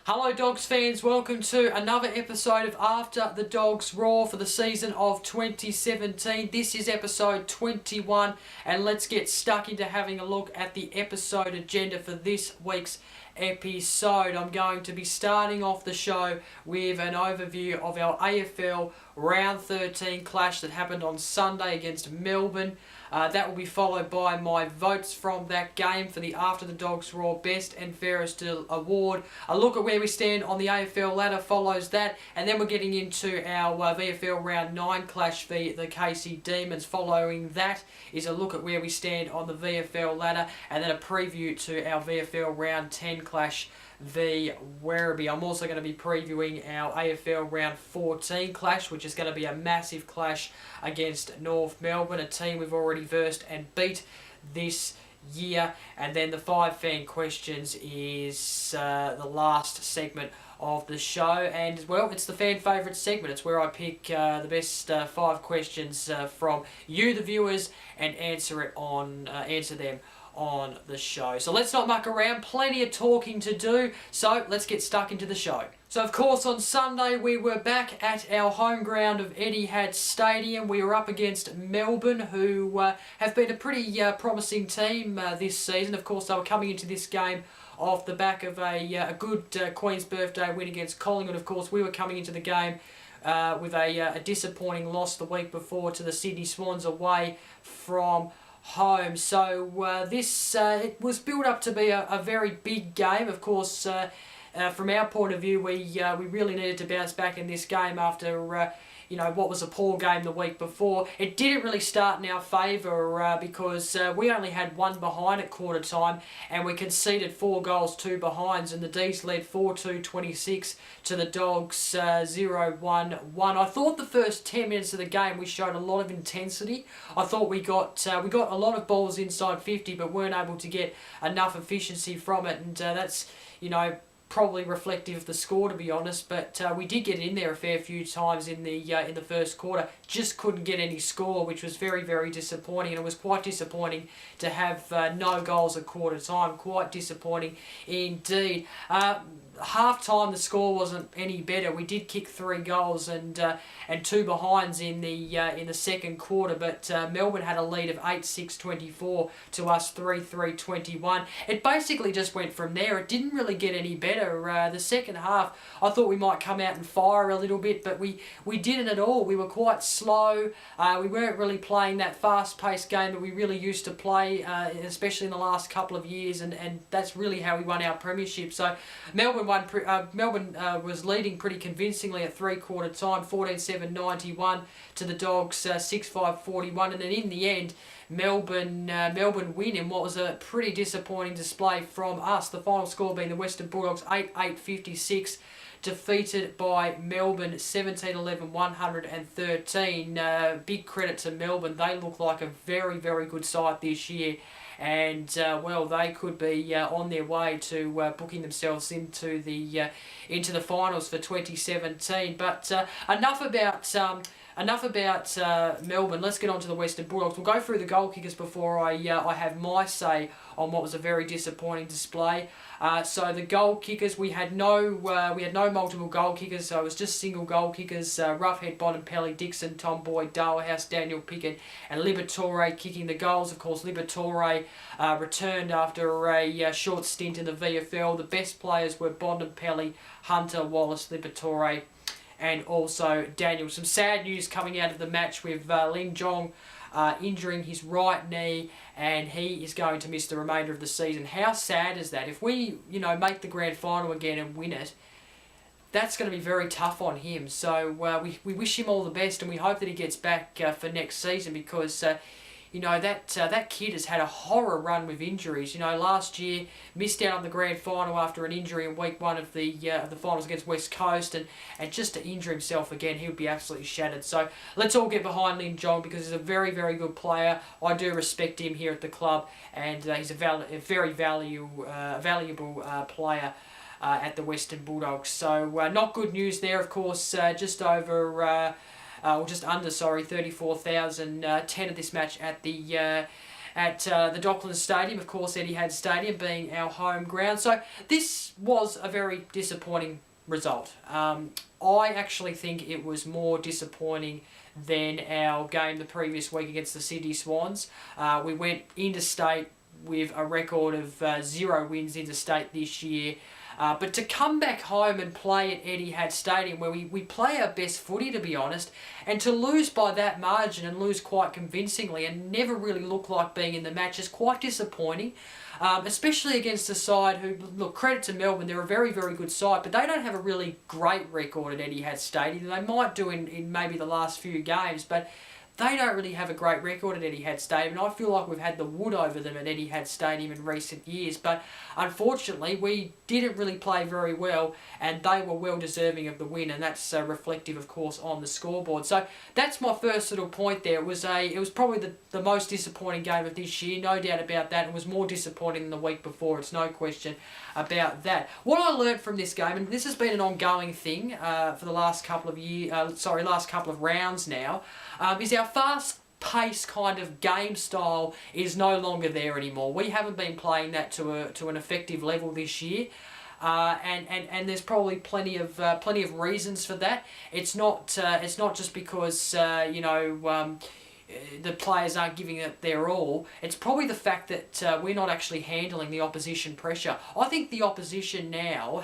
Hello Dogs fans, welcome to another episode of After the Dogs Roar for the season of 2017. This is episode 21 and let's get stuck into having a look at the episode agenda for this week's episode. I'm going to be starting off the show with an overview of our AFL Round 13 clash that happened on Sunday against Melbourne. That will be followed by my votes from that game for the After the Dogs Roar Best and Fairest Award. A look at where we stand on the AFL ladder follows that, and then we're getting into our VFL Round 9 clash v the KC Demons. Following that is a look at where we stand on the VFL ladder, and then a preview to our VFL Round 10 clash v Werribee. I'm also going to be previewing our AFL Round 14 clash, which is going to be a massive clash against North Melbourne, a team we've already versed and beat this year. And then the 5 fan questions is the last segment of the show, and well, it's the fan favourite segment. It's where I pick the best 5 questions from you, the viewers, and answer them on the show. So let's not muck around, plenty of talking to do, so let's get stuck into the show. So of course on Sunday we were back at our home ground of Etihad Stadium. We were up against Melbourne, who have been a pretty promising team this season. Of course they were coming into this game off the back of a good Queen's Birthday win against Collingwood. Of course we were coming into the game with a disappointing loss the week before to the Sydney Swans away from home. So this it was built up to be a very big game. Of course, from our point of view, we really needed to bounce back in this game after what was a poor game the week before. It didn't really start in our favour because we only had 1 behind at quarter time, and we conceded 4 goals, 2 behinds, and the D's led 4-2-26 to the Dogs 0-1-1. I thought the first 10 minutes of the game we showed a lot of intensity. I thought we got a lot of balls inside 50, but weren't able to get enough efficiency from it, and that's probably reflective of the score, to be honest. But we did get in there a fair few times in the first quarter. Just couldn't get any score, which was very, very disappointing. And it was quite disappointing to have no goals at quarter time. Quite disappointing indeed. Half-time the score wasn't any better. We did kick 3 goals and 2 behinds in the second quarter, but Melbourne had a lead of 8-6-24 to us 3-3-21. It basically just went from there. It didn't really get any better. The second half, I thought we might come out and fire a little bit, but we didn't at all. We were quite slow. We weren't really playing that fast-paced game that we really used to play, especially in the last couple of years, and that's really how we won our premiership. So Melbourne was leading pretty convincingly at 3/4 time, 14-7-91 to the Dogs 6-5-41, and then in the end Melbourne win in what was a pretty disappointing display from us. The final score being the Western Bulldogs 8-8-56, defeated by Melbourne 17-11-113. Big credit to Melbourne. They look like a very, very good side this year. And well, they could be on their way to booking themselves into the finals for 2017. But enough about Melbourne. Let's get on to the Western Bulldogs. We'll go through the goal kickers before I have my say on what was a very disappointing display. So the goal kickers, we had no multiple goal kickers, so it was just single goal kickers. Roughhead, Bontempelli, Dixon, Tom Boyd, Darlhouse, Daniel Pickett, and Liberatore kicking the goals. Of course, Liberatore returned after a short stint in the VFL. The best players were Bontempelli, Hunter, Wallace, Liberatore, and also Daniel. Some sad news coming out of the match with Ling Jong injuring his right knee, and he is going to miss the remainder of the season. How sad is that? If we, make the grand final again and win it, that's going to be very tough on him. So we wish him all the best, and we hope that he gets back for next season, because that kid has had a horror run with injuries. Last year missed out on the grand final after an injury in week 1 of the finals against West Coast, and just to injure himself again, he would be absolutely shattered. So let's all get behind Lin Jong, because he's a very, very good player. I do respect him here at the club, and he's a very valuable player at the Western Bulldogs. So not good news there, of course. Just under 34,000 attended this match at the Docklands Stadium, of course, Etihad Stadium being our home ground. So this was a very disappointing result. I actually think it was more disappointing than our game the previous week against the Sydney Swans. We went interstate with a record of 0 wins interstate this year. But to come back home and play at Etihad Stadium, where we play our best footy, to be honest, and to lose by that margin and lose quite convincingly and never really look like being in the match is quite disappointing, especially against a side who, look, credit to Melbourne, they're a very, very good side, but they don't have a really great record at Etihad Stadium. They might do in maybe the last few games, but they don't really have a great record at Etihad Stadium, and I feel like we've had the wood over them at Etihad Stadium in recent years. But unfortunately, we didn't really play very well, and they were well deserving of the win, and that's reflective, of course, on the scoreboard. So that's my first little point there. It was probably the most disappointing game of this year, no doubt about that. It was more disappointing than the week before. It's no question about that. What I learned from this game, and this has been an ongoing thing for the last couple of rounds now, is our fast-paced kind of game style is no longer there anymore. We haven't been playing that to an effective level this year, and there's probably plenty of reasons for that. It's not just because the players aren't giving it their all. It's probably the fact that we're not actually handling the opposition pressure. I think the opposition now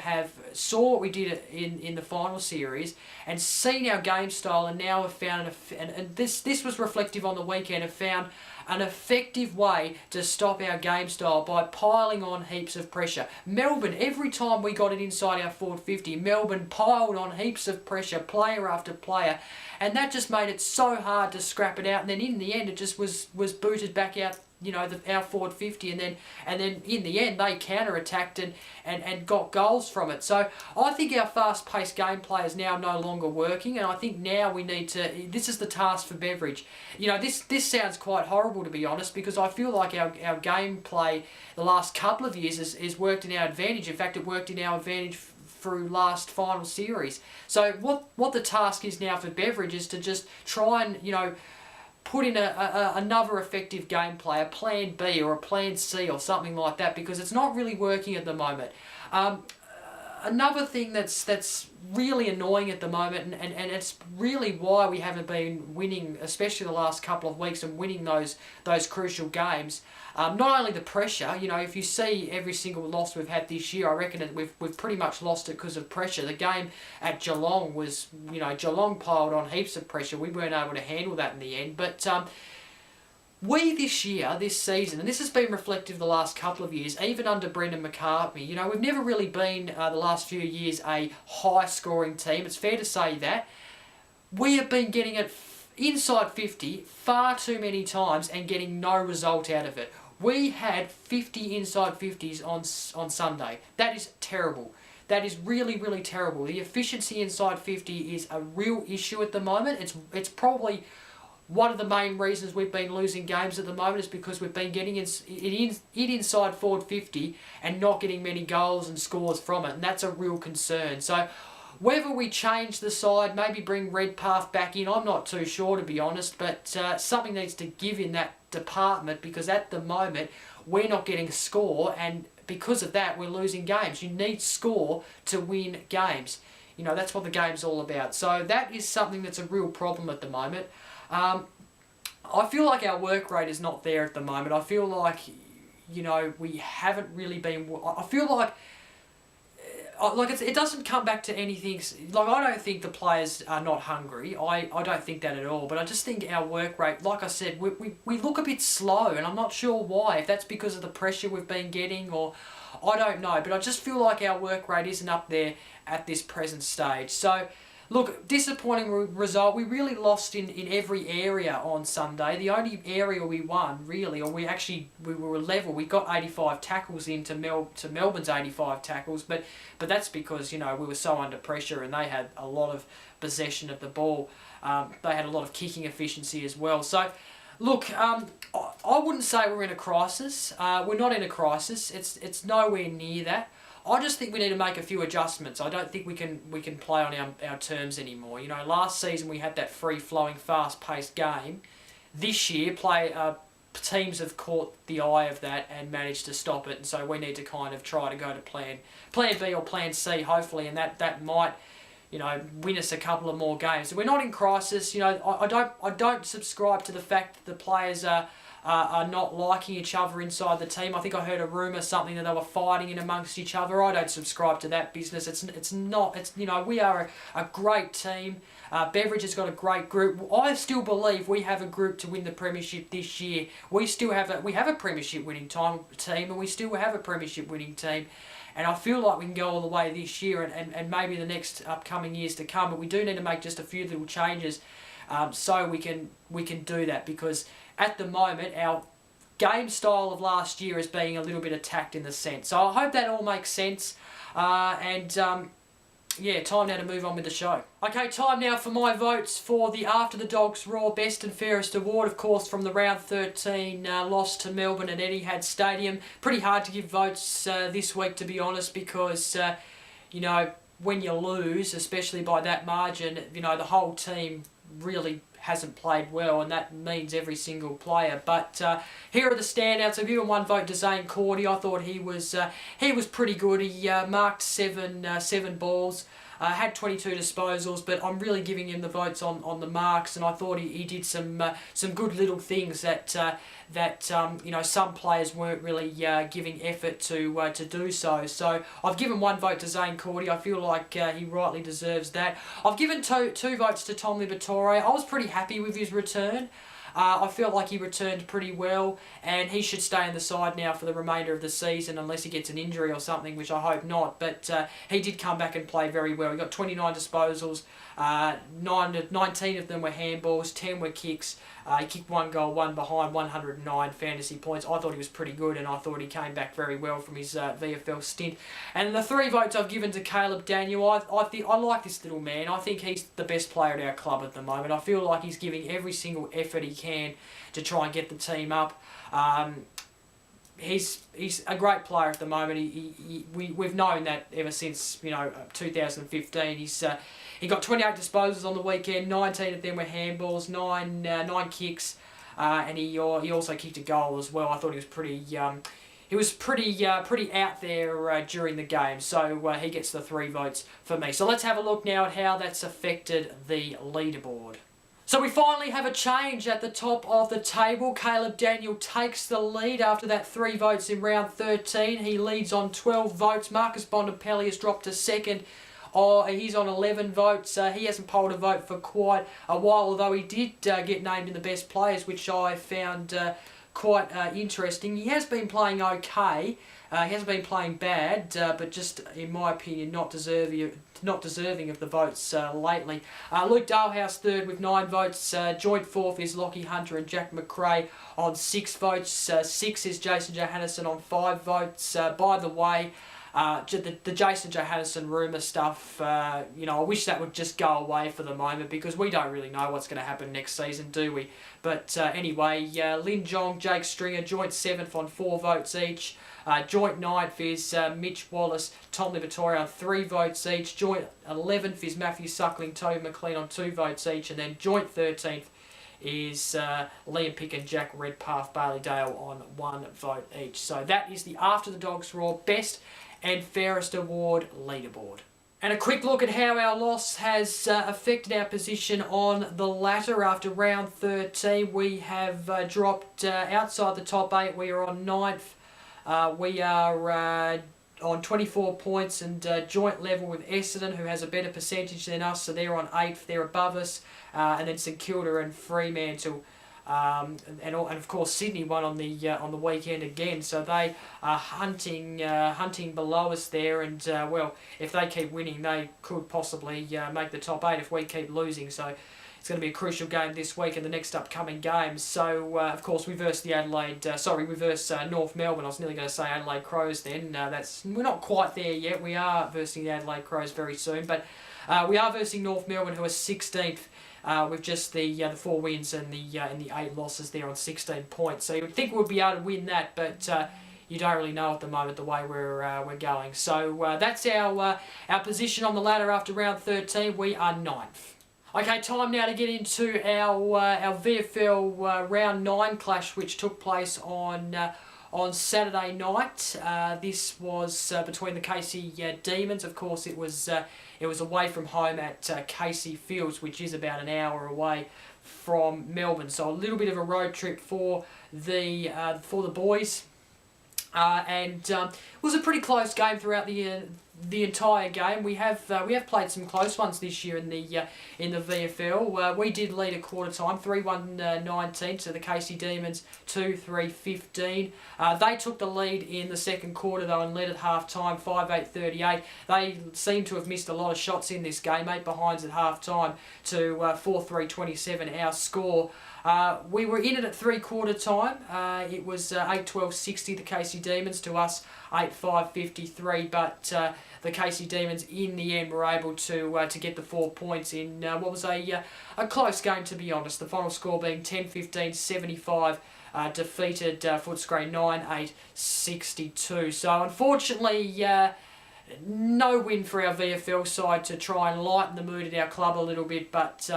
saw what we did in the final series and seen our game style, and now have found and this was reflective on the weekend, have found an effective way to stop our game style by piling on heaps of pressure. Melbourne, every time we got it inside our forward 50, Melbourne piled on heaps of pressure, player after player, and that just made it so hard to scrap it out. And then in the end, it just was booted back out, our forward 50, and then in the end they counter-attacked and got goals from it. So I think our fast-paced gameplay is now no longer working, and I think now we need to. This is the task for Beveridge. This sounds quite horrible, to be honest, because I feel like our gameplay the last couple of years has worked in our advantage. In fact, it worked in our advantage through last final series. So what the task is now for Beveridge is to just try and put in another effective gameplay, a plan B or a plan C or something like that, because it's not really working at the moment. Another thing that's really annoying at the moment, and it's really why we haven't been winning, especially the last couple of weeks, and winning those crucial games. Not only the pressure, if you see every single loss we've had this year, I reckon that we've pretty much lost it because of pressure. The game at Geelong was, Geelong piled on heaps of pressure. We weren't able to handle that in the end. But we this season, and this has been reflective the last couple of years, even under Brendan McCartney, we've never really been, the last few years, a high-scoring team. It's fair to say that. We have been getting it inside 50 far too many times and getting no result out of it. We had 50 inside 50s on Sunday. That is terrible. That is really, really terrible. The efficiency inside 50 is a real issue at the moment. It's probably one of the main reasons we've been losing games at the moment, is because we've been getting it inside forward 50 and not getting many goals and scores from it, and that's a real concern. So whether we change the side, maybe bring Redpath back in, I'm not too sure, to be honest, but something needs to give in that department, because at the moment we're not getting a score, and because of that we're losing games. You need score to win games. That's what the game's all about. So that is something that's a real problem at the moment. I feel like our work rate is not there at the moment. I feel like, we haven't really been. I feel like it doesn't come back to anything. Like, I don't think the players are not hungry. I don't think that at all. But I just think our work rate, like I said, we look a bit slow, and I'm not sure why. If that's because of the pressure we've been getting, or I don't know. But I just feel like our work rate isn't up there at this present stage. So, look, disappointing result. We really lost in every area on Sunday. The only area we won, really, or we were level. We got 85 tackles into Melbourne's 85 tackles, but that's because, you know, we were so under pressure and they had a lot of possession of the ball. They had a lot of kicking efficiency as well. So, look, I wouldn't say we're in a crisis. We're not in a crisis. It's nowhere near that. I just think we need to make a few adjustments. I don't think we can play on our terms anymore. You know, last season we had that free-flowing, fast-paced game. This year, teams have caught the eye of that and managed to stop it, and so we need to kind of try to go to plan B or plan C, hopefully, and that might, you know, win us a couple of more games. So we're not in crisis. You know, I don't subscribe to the fact that the players are not liking each other inside the team. I think I heard a rumour, something that they were fighting in amongst each other. I don't subscribe to that business. It's you know, we are a great team. Beveridge has got a great group. I still believe we have a group to win the premiership this year. We have a premiership winning team, and we still have a premiership winning team. And I feel like we can go all the way this year and maybe the next upcoming years to come. But we do need to make just a few little changes so we can do that, because at the moment our game style of last year is being a little bit attacked in the sense. So I hope that all makes sense. Yeah, time now to move on with the show. Okay, time now for my votes for the After the Dogs Raw Best and Fairest Award, of course, from the Round 13 loss to Melbourne at Etihad Stadium. Pretty hard to give votes this week, to be honest, because, you know, when you lose, especially by that margin, you know, the whole team really hasn't played well, and that means every single player. But here are the standouts. I've given one vote to Zane Cordy. I thought he was pretty good. He marked seven balls, had 22 disposals, but I'm really giving him the votes on the marks, and I thought he did some good little things that you know, some players weren't really giving effort to do so. So I've given one vote to Zane Cordy. I feel like he rightly deserves that. I've given two votes to Tom Liberatore. I was pretty happy with his return. I felt like he returned pretty well, and he should stay in the side now for the remainder of the season unless he gets an injury or something, which I hope not. But he did come back and play very well. He got 29 disposals, 19 of them were handballs, 10 were kicks. He kicked one goal, one behind, 109 fantasy points. I thought he was pretty good, and I thought he came back very well from his VFL stint. And the 3 votes I've given to Caleb Daniel. I like this little man. I think he's the best player at our club at the moment. I feel like he's giving every single effort he can to try and get the team up. He's a great player at the moment. We've known that ever since, you know, 2015. He got 28 disposals on the weekend. 19 of them were handballs, 9 kicks, and he also kicked a goal as well. I thought he was pretty out there during the game. So he gets the 3 votes for me. So let's have a look now at how that's affected the leaderboard. So we finally have a change at the top of the table. Caleb Daniel takes the lead after that 3 votes in round 13. He leads on 12 votes. Marcus Bontempelli has dropped to second. He's on 11 votes. He hasn't polled a vote for quite a while, although he did get named in the best players, which I found quite interesting. He has been playing okay. He hasn't been playing bad, but just, in my opinion, not deserving of the votes lately. Luke Dalhouse third with 9 votes. Joint fourth is Lockie Hunter and Jack McRae on 6 votes. 6 is Jason Johannesson on 5 votes. By the way, the Jason Johannesson rumour stuff, you know, I wish that would just go away for the moment, because we don't really know what's going to happen next season, do we? But anyway, Lin Jong, Jake Stringer, joint 7th on 4 votes each. Joint 9th is Mitch Wallace, Tom Liberatore on 3 votes each. Joint 11th is Matthew Suckling, Toby McLean on 2 votes each. And then joint 13th is Liam Pick and Jack Redpath Bailey Dale on 1 vote each. So that is the After the Dogs Raw Best and Fairest Award leaderboard. And a quick look at how our loss has affected our position on the ladder after round 13. We have dropped outside the top 8. We are on 9th. We are on 24 points and joint level with Essendon, who has a better percentage than us, so they're on 8th, they're above us, and then St Kilda and Fremantle. And of course Sydney won on the weekend again, so they are hunting below us there. And well, if they keep winning, they could possibly make the top 8 if we keep losing. So it's going to be a crucial game this week and the next upcoming games. So of course we verse the North Melbourne. I was nearly going to say Adelaide Crows then. We're not quite there yet. We are versing the Adelaide Crows very soon, but we are versing North Melbourne, who are 16th. With just the 4 wins and the 8 losses there on 16 points. So you would think we'd be able to win that, but you don't really know at the moment the way we're going. So that's our position on the ladder after round 13. We are 9th. Okay, time now to get into our VFL round 9 clash, which took place on Saturday night. This was between the Casey Demons. Of course, it was away from home at Casey Fields, which is about an hour away from Melbourne. So a little bit of a road trip for the boys, and it was a pretty close game throughout the entire game. We have played some close ones this year in the VFL. We did lead at quarter time, 3-1-19 to the Casey Demons, 2-3-15. They took the lead in the second quarter though and led at half time, 5-8-38. They seem to have missed a lot of shots in this game, 8 behinds at half time to 4-3-27 our score. We were in it at 3-quarter time. It was 8-12-60 the Casey Demons to us, 8-5-53, but the Casey Demons in the end were able to get the 4 points in what was a close game, to be honest. The final score being 10-15-75, defeated Footscray 9-8-62. So unfortunately, no win for our VFL side to try and lighten the mood at our club a little bit, but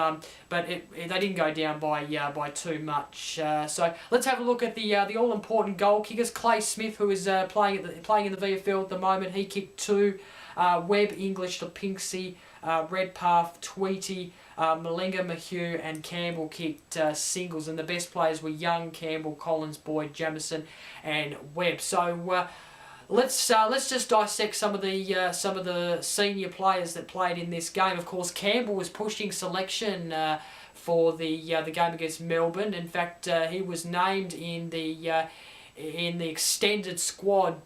they didn't go down by too much. So let's have a look at the all-important goal kickers. Clay Smith, who is playing in the VFL at the moment, he kicked 2. Webb, English, Lipinksy, Redpath, Tweety, Malinga, Mahue and Campbell kicked singles, and the best players were Young, Campbell, Collins, Boyd, Jamison and Webb. So let's just dissect some of the senior players that played in this game. Of course, Campbell was pushing selection for the game against Melbourne. In fact, he was named in the extended squad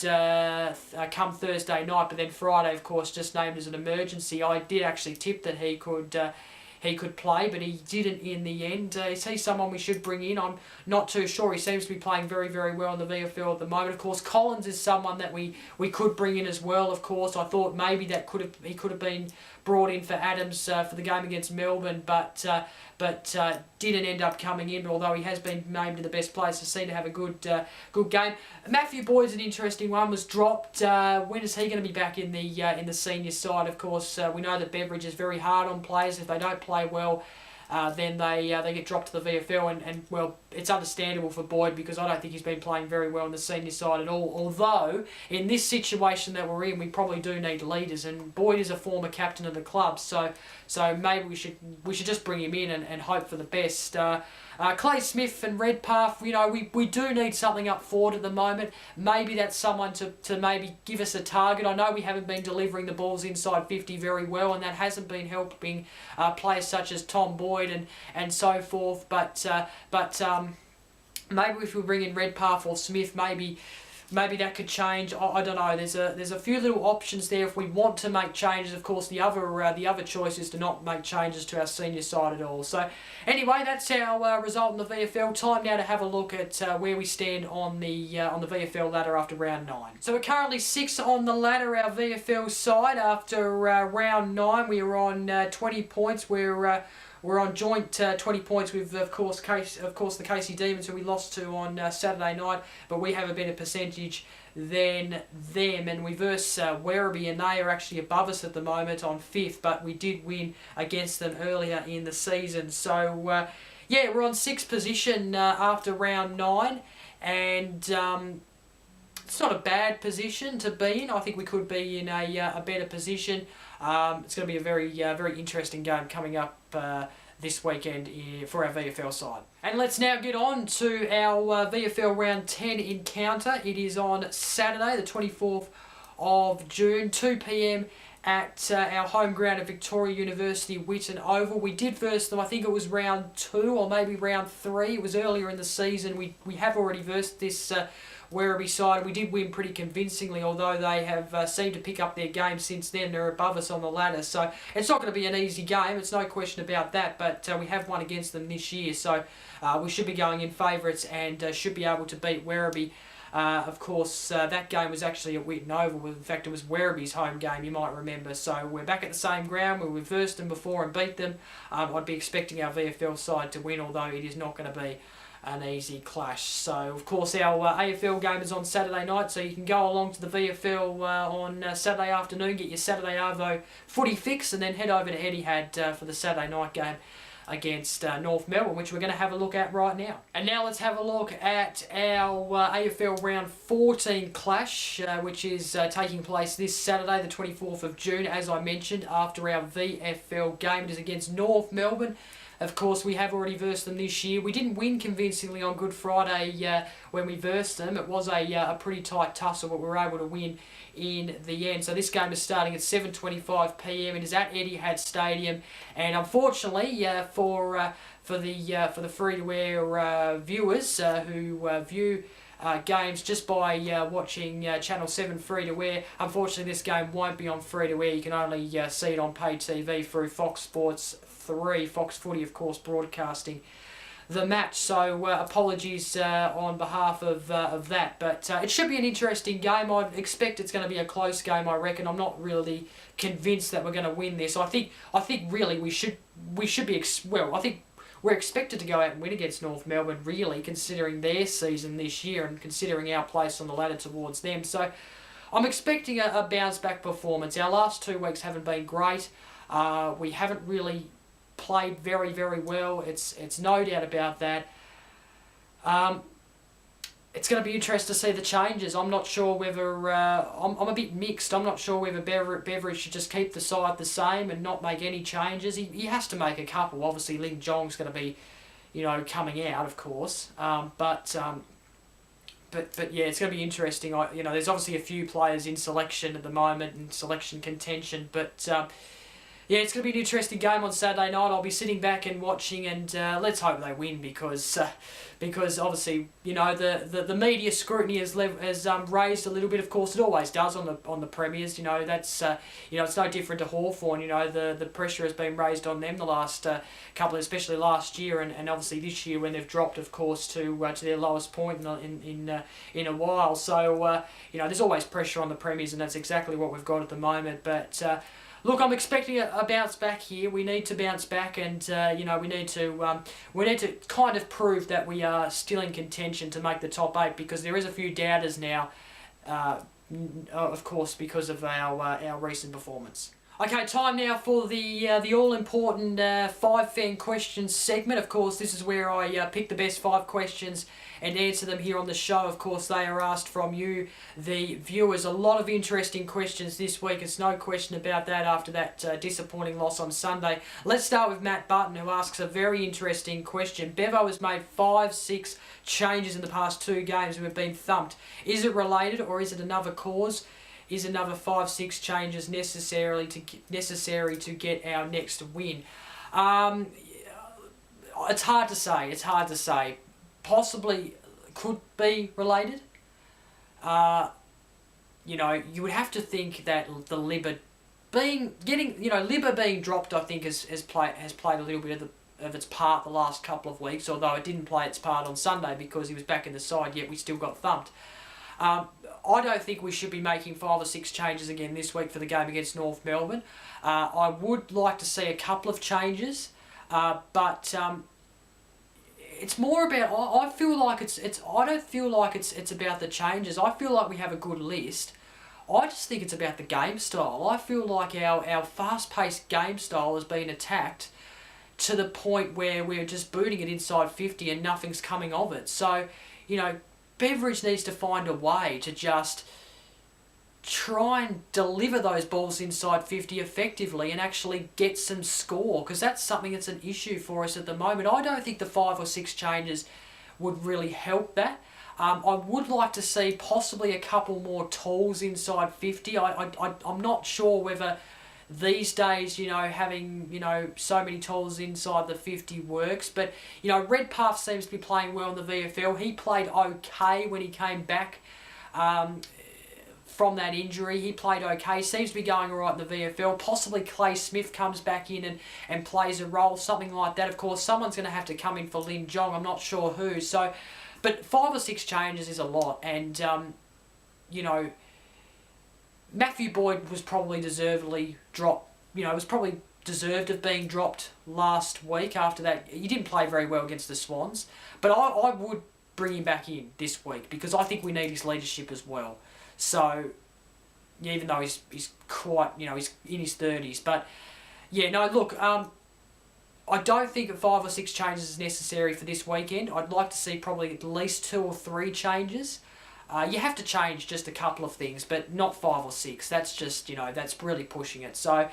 come Thursday night, but then Friday, of course, just named as an emergency. I did actually tip that he could play, but he didn't in the end. Is he someone we should bring in? I'm not too sure. He seems to be playing very, very well in the VFL at the moment. Of course, Collins is someone that we could bring in as well. Of course, I thought maybe he could have been brought in for Adams for the game against Melbourne, but didn't end up coming in. Although he has been named in the best players, so seemed to have a good game. Matthew Boyd's an interesting one. Was dropped. When is he going to be back in the senior side? Of course, we know that Beveridge is very hard on players. If they don't play well, then they get dropped to the VFL, and well, it's understandable for Boyd because I don't think he's been playing very well in the senior side at all. Although in this situation that we're in, we probably do need leaders, and Boyd is a former captain of the club, so maybe we should just bring him in and hope for the best. Clay Smith and Redpath, we do need something up forward at the moment. Maybe that's someone to maybe give us a target. I know we haven't been delivering the balls inside 50 very well, and that hasn't been helping players such as Tom Boyd and so forth. But maybe if we bring in Redpath or Smith, maybe that could change. I don't know. There's a few little options there if we want to make changes. Of course, the other choice is to not make changes to our senior side at all. So anyway, that's our result in the VFL. Time now to have a look at where we stand on the VFL ladder after round 9. So we're currently 6 on the ladder, our VFL side. After round 9, we are on 20 points. We're on joint 20 points with, of course, the Casey Demons, who we lost to on Saturday night, but we have a better percentage than them, and we verse Werribee, and they are actually above us at the moment on 5th, but we did win against them earlier in the season. So, yeah, we're on 6th position after round 9, and it's not a bad position to be in. I think we could be in a better position. It's going to be a very interesting game coming up this weekend for our VFL side. And let's now get on to our VFL round 10 encounter. It is on Saturday, the 24th of June, 2 p.m. at our home ground at Victoria University Whitton Oval. We did verse them, I think it was round 2 or maybe round 3. It was earlier in the season. We have already versed this Werribee side. We did win pretty convincingly, although they have seemed to pick up their game since then. They're above us on the ladder, so it's not going to be an easy game. It's no question about that, but we have won against them this year, so we should be going in favourites and should be able to beat Werribee. Of course, that game was actually at Whitton Oval. In fact, it was Werribee's home game, you might remember. So we're back at the same ground where we've versed them before and beat them. I'd be expecting our VFL side to win, although it is not going to be an easy clash. So, of course, our AFL game is on Saturday night, so you can go along to the VFL on Saturday afternoon, get your Saturday Arvo footy fix, and then head over to Etihad for the Saturday night game against North Melbourne, which we're going to have a look at right now. And now let's have a look at our AFL Round 14 clash, which is taking place this Saturday, the 24th of June, as I mentioned, after our VFL game. It is against North Melbourne. Of course, we have already versed them this year. We didn't win convincingly on Good Friday when we versed them. It was a pretty tight tussle, but we were able to win in the end. So this game is starting at 7:25 p.m. It is at Etihad Stadium, and unfortunately for the free-to-air viewers who view games just by watching Channel 7 free-to-air, unfortunately this game won't be on free-to-air. You can only see it on pay TV through Fox Sports 3, Fox Footy, of course, broadcasting the match. So apologies on behalf of that, but it should be an interesting game. I expect it's going to be a close game, I reckon. I'm not really convinced that we're going to win this. I think really we should be I think we're expected to go out and win against North Melbourne, really, considering their season this year and considering our place on the ladder towards them. So I'm expecting a bounce-back performance. Our last 2 weeks haven't been great. We haven't really played very, very well. It's no doubt about that. It's going to be interesting to see the changes. I'm not sure whether... I'm a bit mixed. I'm not sure whether Beveridge should just keep the side the same and not make any changes. He has to make a couple. Obviously, Ling Jong's going to be, coming out, of course. But yeah, it's going to be interesting. There's obviously a few players in selection at the moment and selection contention, but... yeah, it's going to be an interesting game on Saturday night. I'll be sitting back and watching, and let's hope they win because obviously the media scrutiny has raised a little bit. Of course, it always does on the premiers. That's it's no different to Hawthorn. The pressure has been raised on them the last couple, especially last year, and obviously this year when they've dropped, of course, to their lowest point in a while. So there's always pressure on the premiers, and that's exactly what we've got at the moment. But look, I'm expecting a bounce back here. We need to bounce back, and we need to kind of prove that we are still in contention to make the top 8, because there is a few doubters now, of course, because of our recent performance. Okay, time now for the all-important 5 fan questions segment. Of course, this is where I pick the best 5 questions and answer them here on the show. Of course, they are asked from you, the viewers. A lot of interesting questions this week. It's no question about that after that disappointing loss on Sunday. Let's start with Matt Button, who asks a very interesting question. Bevo has made 5-6 changes in the past 2 games and we've been thumped. Is it related, or is it another cause? Is another 5-6 changes necessary to get our next win? It's hard to say. It's hard to say. Possibly could be related. You would have to think that the Libba Libba being dropped, I think has played a little bit of its part the last couple of weeks, although it didn't play its part on Sunday because he was back in the side, yet we still got thumped. I don't think we should be making 5 or 6 changes again this week for the game against North Melbourne. I would like to see a couple of changes, but it's more about. I feel like I don't feel like it's about the changes. I feel like we have a good list. I just think it's about the game style. I feel like our fast-paced game style has been attacked to the point where we're just booting it inside 50 and nothing's coming of it. So, Beveridge needs to find a way to just try and deliver those balls inside 50 effectively and actually get some score, because that's something that's an issue for us at the moment. I don't think the 5 or 6 changes would really help that. I would like to see possibly a couple more tools inside 50. I'm not sure whether these days, having, so many tools inside the 50 works. But, Redpath seems to be playing well in the VFL. He played okay when he came back from that injury. He played okay. Seems to be going all right in the VFL. Possibly Clay Smith comes back in and plays a role, something like that. Of course, someone's going to have to come in for Lin Jong. I'm not sure who. So, but 5 or 6 changes is a lot. And, Matthew Boyd was probably deservedly dropped. Was probably deserved of being dropped last week after that. He didn't play very well against the Swans. But I would bring him back in this week because I think we need his leadership as well. So, even though he's quite, he's in his 30s. But, look, I don't think 5 or 6 changes is necessary for this weekend. I'd like to see probably at least 2 or 3 changes. You have to change just a couple of things, but not 5 or 6. That's just, that's really pushing it. So,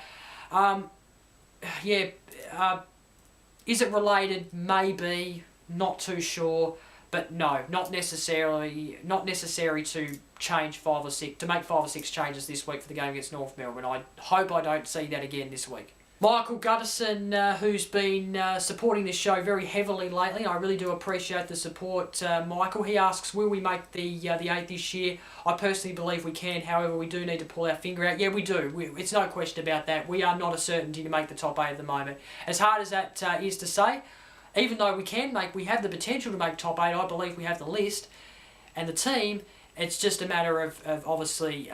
is it related? Maybe. Not too sure. But no, not necessary to change 5 or 6, to make 5 or 6 changes this week for the game against North Melbourne. I hope I don't see that again this week. Michael Gutterson, who's been supporting this show very heavily lately. I really do appreciate the support, Michael. He asks, will we make the 8 this year? I personally believe we can. However, we do need to pull our finger out. Yeah, we do. It's no question about that. We are not a certainty to make the top 8 at the moment. As hard as that is to say, even though we have the potential to make top 8, I believe we have the list and the team. It's just a matter of obviously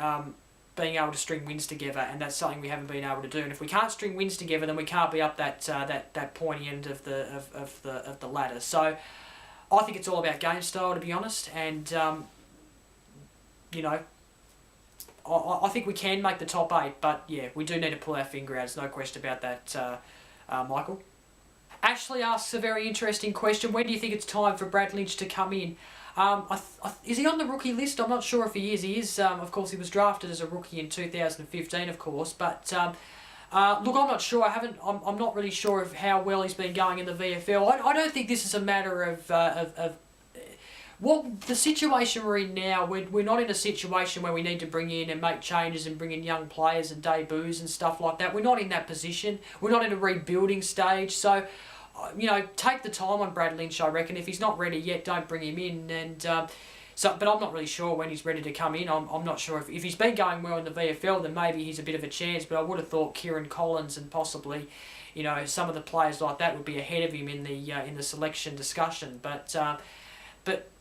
being able to string wins together, and that's something we haven't been able to do. And if we can't string wins together, then we can't be up that pointy end of the ladder. So I think it's all about game style, to be honest. And I think we can make the top 8, but yeah, we do need to pull our finger out. There's no question about that, Michael. Ashley asks a very interesting question. When do you think it's time for Brad Lynch to come in? Is he on the rookie list? I'm not sure if he is. He is, of course, he was drafted as a rookie in 2015, of course. But look, I'm not sure. I'm not really sure of how well he's been going in the VFL. I don't think this is a matter of what the situation we're in now. We're not in a situation where we need to bring in and make changes and bring in young players and debuts and stuff like that. We're not in that position. We're not in a rebuilding stage. So, take the time on Brad Lynch, I reckon. If he's not ready yet, don't bring him in. And but I'm not really sure when he's ready to come in. I'm not sure if he's been going well in the VFL, then maybe he's a bit of a chance. But I would have thought Kieran Collins and possibly, some of the players like that would be ahead of him in the selection discussion. But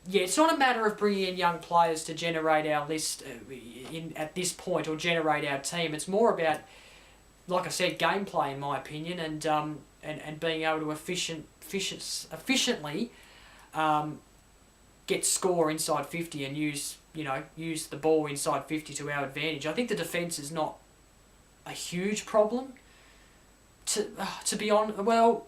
yeah, it's not a matter of bringing in young players to generate our list at this point or generate our team. It's more about, like I said, gameplay in my opinion, and being able to efficiently get score inside 50 and use the ball inside 50 to our advantage. I think the defence is not a huge problem. To be honest, well,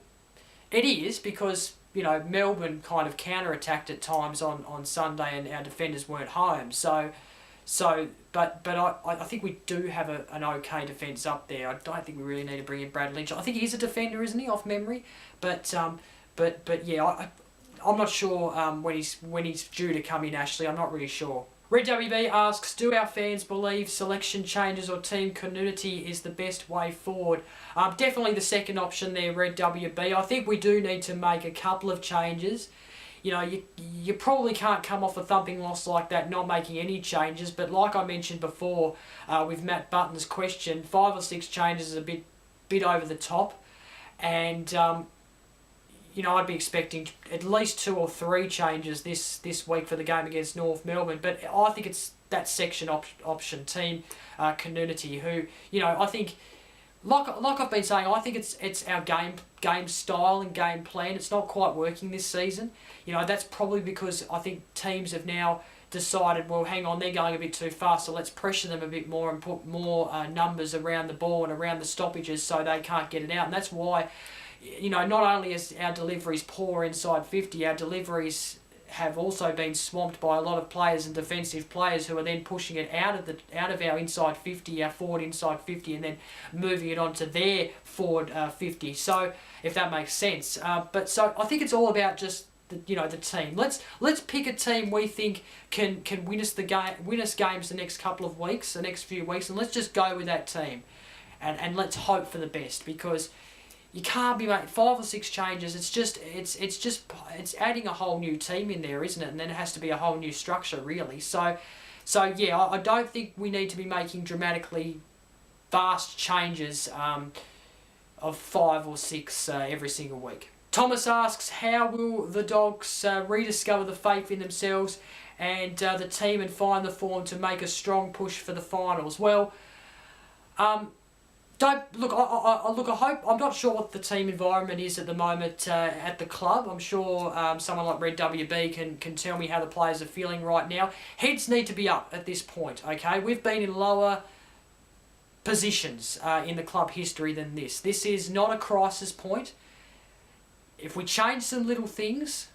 it is because Melbourne kind of counter-attacked at times on Sunday and our defenders weren't home. But I think we do have an okay defence up there. I don't think we really need to bring in Brad Lynch. I think he's a defender, isn't he, off memory? But yeah, I'm not sure when he's due to come in, Ashley. I'm not really sure. Red WB asks, do our fans believe selection changes or team continuity is the best way forward? Definitely the second option there, Red WB. I think we do need to make a couple of changes. You probably can't come off a thumping loss like that not making any changes, but like I mentioned before with Matt Button's question, 5 or 6 changes is a bit over the top, and I'd be expecting at least 2 or 3 changes this week for the game against North Melbourne. But I think it's that section option team community who I think. Like I've been saying, I think it's our game style and game plan. It's not quite working this season. That's probably because I think teams have now decided, well, hang on, they're going a bit too fast, so let's pressure them a bit more and put more numbers around the ball and around the stoppages so they can't get it out. And that's why, not only is our deliveries poor inside 50, our deliveries have also been swamped by a lot of players and defensive players who are then pushing it out of our inside 50, our forward inside 50, and then moving it onto their forward 50. So if that makes sense, but so I think it's all about just the team. Let's pick a team we think can win us games the next couple of weeks, the next few weeks, and let's just go with that team, and let's hope for the best, because you can't be making 5 or 6 changes. It's adding a whole new team in there, isn't it? And then it has to be a whole new structure, really. So yeah, I don't think we need to be making dramatically vast changes of 5 or 6 every single week. Thomas asks, how will the Dogs rediscover the faith in themselves and the team and find the form to make a strong push for the finals? Well, I hope. I'm not sure what the team environment is at the moment at the club. I'm sure someone like Red WB can tell me how the players are feeling right now. Heads need to be up at this point, okay? We've been in lower positions in the club history than this. This is not a crisis point. If we change some little things,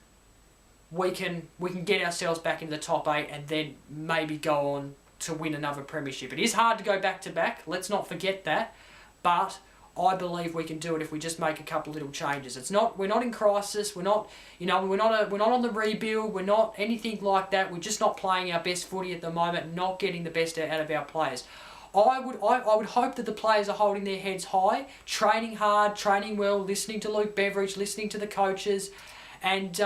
we can get ourselves back into the top 8 and then maybe go on to win another premiership. It is hard to go back to back. Let's not forget that. But I believe we can do it if we just make a couple little changes. We're not in crisis. We're not on the rebuild. We're not anything like that. We're just not playing our best footy at the moment and not getting the best out of our players. I would hope that the players are holding their heads high, training hard, training well, listening to Luke Beveridge, listening to the coaches, and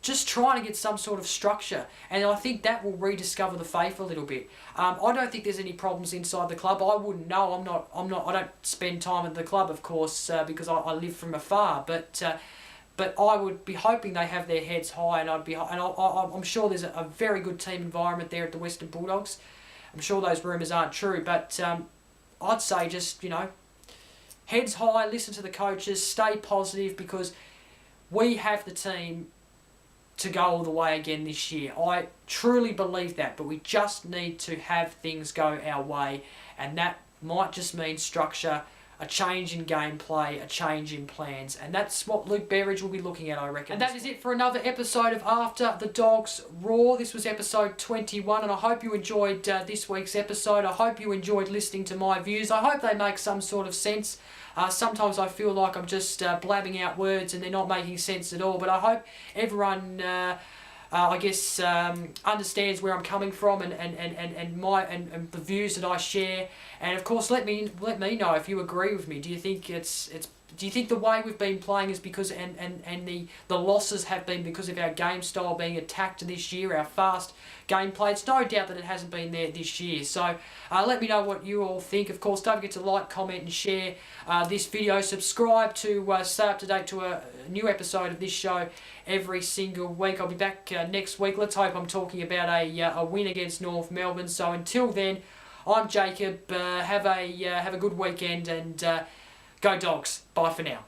just trying to get some sort of structure. And I think that will rediscover the faith a little bit. I don't think there's any problems inside the club. I wouldn't know. I don't spend time at the club, of course, because I live from afar. But I would be hoping they have their heads high, and I'm sure there's a very good team environment there at the Western Bulldogs. I'm sure those rumours aren't true, but I'd say just, heads high, listen to the coaches, stay positive, because we have the team to go all the way again this year. I truly believe that, but we just need to have things go our way, and that might just mean structure, a change in gameplay, a change in plans, and that's what Luke Beveridge will be looking at, I reckon. And that is it for another episode of After the Dogs Roar. This was episode 21, and I hope you enjoyed this week's episode. I hope you enjoyed listening to my views. I hope they make some sort of sense. Sometimes I feel like I'm just blabbing out words and they're not making sense at all, but I hope everyone understands where I'm coming from and the views that I share. And of course, let me know if you agree with me. Do you think do you think the way we've been playing is because and the losses have been because of our game style being attacked this year, our fast gameplay? It's no doubt that it hasn't been there this year. So let me know what you all think. Of course, don't forget to like, comment and share this video. Subscribe to stay up to date to a new episode of this show every single week. I'll be back next week. Let's hope I'm talking about a win against North Melbourne. So until then, I'm Jacob. Have a good weekend, and go Dogs. Bye for now.